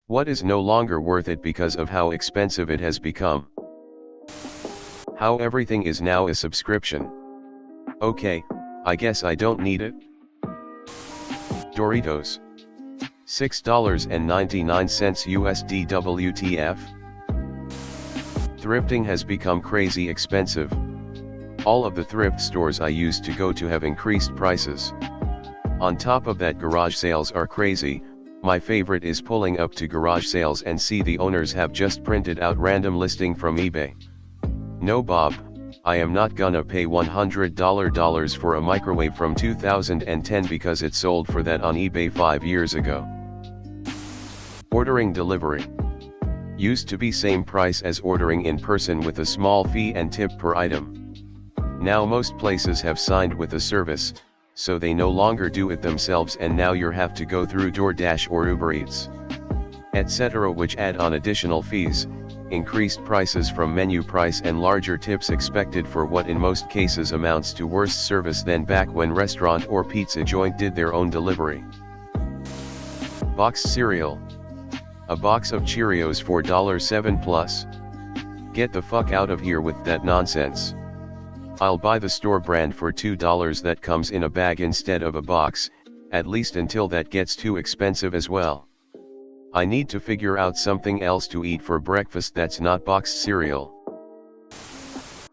What is no longer worth it because of how expensive it has become? How everything is now a subscription. Okay, I guess I don't need it. Doritos. $6.99 USD WTF? Thrifting has become crazy expensive. All of the thrift stores I used to go to have increased prices. On top of that, garage sales are crazy. My favorite is pulling up to garage sales and see the owners have just printed out random listing from eBay. No Bob, I am not gonna pay $100 for a microwave from 2010 because it sold for that on eBay 5 years ago. Ordering delivery. Used to be same price as ordering in person with a small fee and tip per item. Now most places have signed with the service, so they no longer do it themselves, and now you have to go through DoorDash or Uber Eats, etc., which add on additional fees, increased prices from menu price, and larger tips expected for what in most cases amounts to worse service than back when restaurant or pizza joint did their own delivery. Boxed cereal. A box of Cheerios for $7 plus. Get the fuck out of here with that nonsense. I'll buy the store brand for $2 that comes in a bag instead of a box, at least until that gets too expensive as well. I need to figure out something else to eat for breakfast that's not boxed cereal.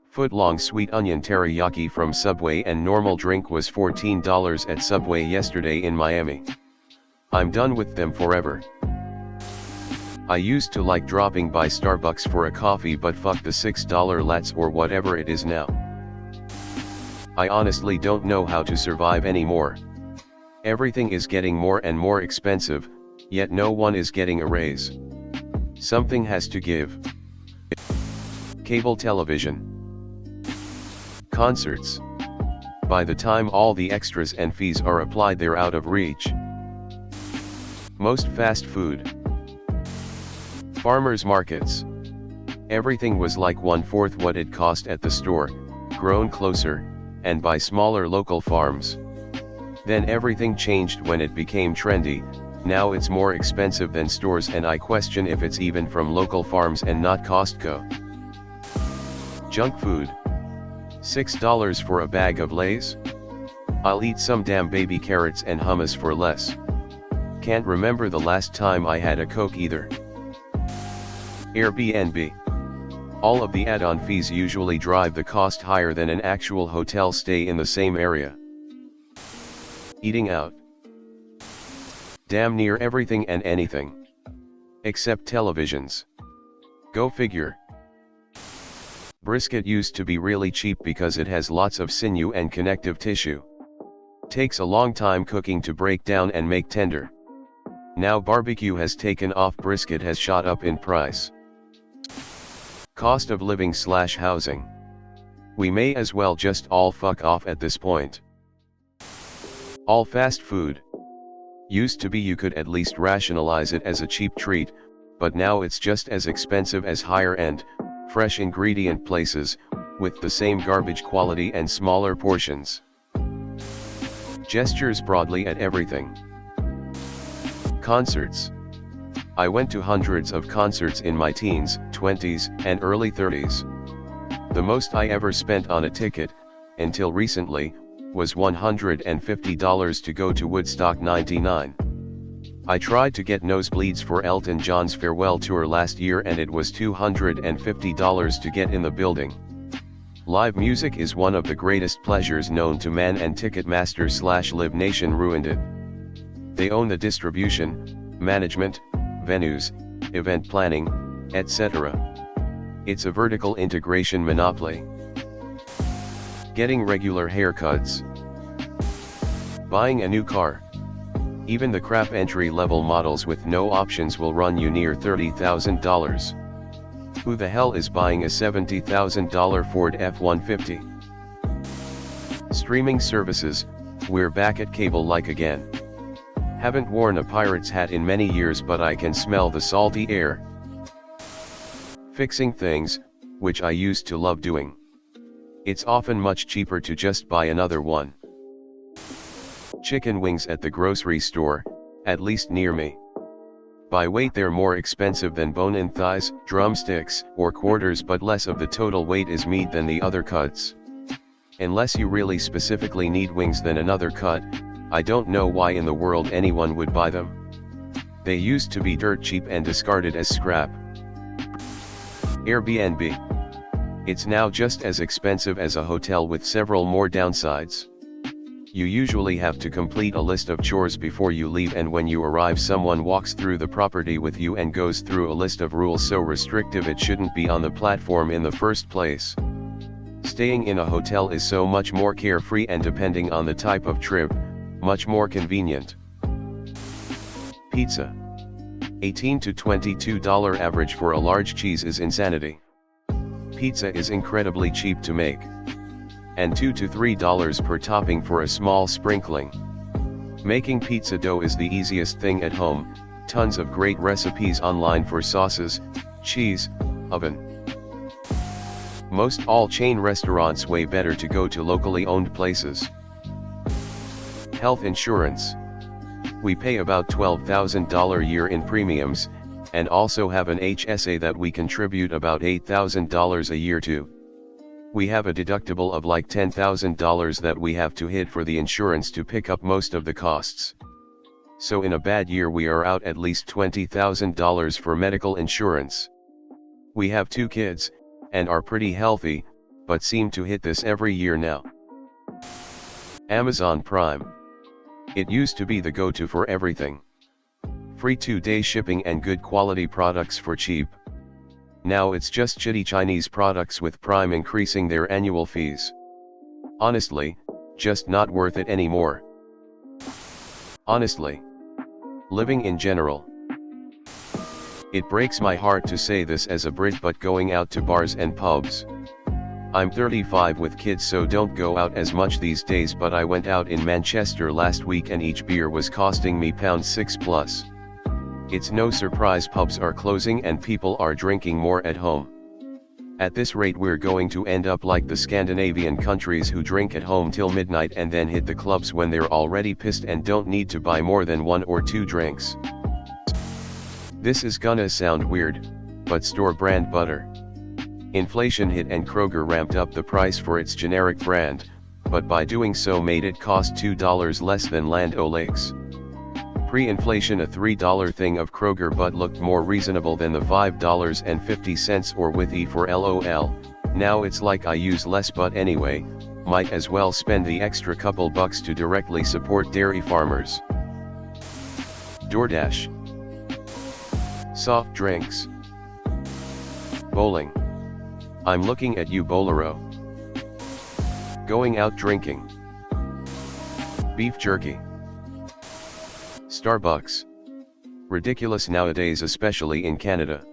Foot-long sweet onion teriyaki from Subway and normal drink was $14 at Subway yesterday in Miami. I'm done with them forever. I used to like dropping by Starbucks for a coffee, but fuck the $6 lattes or whatever it is now. I honestly don't know how to survive anymore. Everything is getting more and more expensive, yet no one is getting a raise. Something has to give. Cable television. Concerts. By the time all the extras and fees are applied, they're out of reach. Most fast food. Farmers markets. Everything was like 1/4 what it cost at the store, grown closer, and by smaller local farms. Then everything changed when it became trendy. Now it's more expensive than stores, and I question if it's even from local farms and not Costco. Junk food. $6 for a bag of Lay's? I'll eat some damn baby carrots and hummus for less. Can't remember the last time I had a Coke either. Airbnb. All of the add-on fees usually drive the cost higher than an actual hotel stay in the same area. Eating out. Damn near everything and anything. Except televisions. Go figure. Brisket used to be really cheap because it has lots of sinew and connective tissue. Takes a long time cooking to break down and make tender. Now barbecue has taken off, brisket has shot up in price. Cost of living / housing. We may as well just all fuck off at this point. All fast food. Used to be you could at least rationalize it as a cheap treat, but now it's just as expensive as higher end, fresh ingredient places, with the same garbage quality and smaller portions. Gestures broadly at everything. Concerts. I went to hundreds of concerts in my teens, 20s, and early 30s. The most I ever spent on a ticket, until recently, was $150 to go to Woodstock '99. I tried to get nosebleeds for Elton John's farewell tour last year, and it was $250 to get in the building. Live music is one of the greatest pleasures known to man, and Ticketmaster / Live Nation ruined it. They own the distribution, management, venues, event planning, etc. It's a vertical integration monopoly. Getting regular haircuts. Buying a new car. Even the crap entry-level models with no options will run you near $30,000. Who the hell is buying a $70,000 Ford F-150? Streaming services. We're back at cable-like again. Haven't worn a pirate's hat in many years, but I can smell the salty air. Fixing things, which I used to love doing. It's often much cheaper to just buy another one. Chicken wings at the grocery store, at least near me. By weight they're more expensive than bone-in thighs, drumsticks, or quarters, but less of the total weight is meat than the other cuts. Unless you really specifically need wings than another cut, I don't know why in the world anyone would buy them. They used to be dirt cheap and discarded as scrap. Airbnb. It's now just as expensive as a hotel with several more downsides. You usually have to complete a list of chores before you leave, and when you arrive someone walks through the property with you and goes through a list of rules so restrictive it shouldn't be on the platform in the first place. Staying in a hotel is so much more carefree and, depending on the type of trip, much more convenient. Pizza. $18 to $22 average for a large cheese is insanity. Pizza is incredibly cheap to make. And $2 to $3 per topping for a small sprinkling. Making pizza dough is the easiest thing at home, tons of great recipes online for sauces, cheese, oven. Most all chain restaurants way better to go to locally owned places. Health insurance. We pay about $12,000 a year in premiums, and also have an HSA that we contribute about $8,000 a year to. We have a deductible of like $10,000 that we have to hit for the insurance to pick up most of the costs. So in a bad year we are out at least $20,000 for medical insurance. We have 2 kids, and are pretty healthy, but seem to hit this every year now. Amazon Prime. It used to be the go-to for everything. Free 2-day shipping and good quality products for cheap. Now it's just shitty Chinese products, with Prime increasing their annual fees. Honestly, just not worth it anymore. Honestly. Living in general. It breaks my heart to say this as a Brit, but going out to bars and pubs. I'm 35 with kids, so don't go out as much these days, but I went out in Manchester last week and each beer was costing me £6 plus. It's no surprise pubs are closing and people are drinking more at home. At this rate we're going to end up like the Scandinavian countries who drink at home till midnight and then hit the clubs when they're already pissed and don't need to buy more than 1 or 2 drinks. This is gonna sound weird, but store brand butter. Inflation hit and Kroger ramped up the price for its generic brand, but by doing so made it cost $2 less than Land O'Lakes. Pre-inflation a $3 thing of Kroger but looked more reasonable than the $5.50 or with E for LOL. Now it's like I use less, but anyway, might as well spend the extra couple bucks to directly support dairy farmers. DoorDash. Soft drinks. Bowling. I'm looking at you, Bolero. Going out drinking. Beef jerky. Starbucks. Ridiculous nowadays, especially in Canada.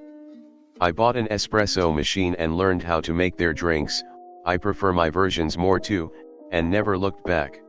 I bought an espresso machine and learned how to make their drinks. I prefer my versions more too, and never looked back.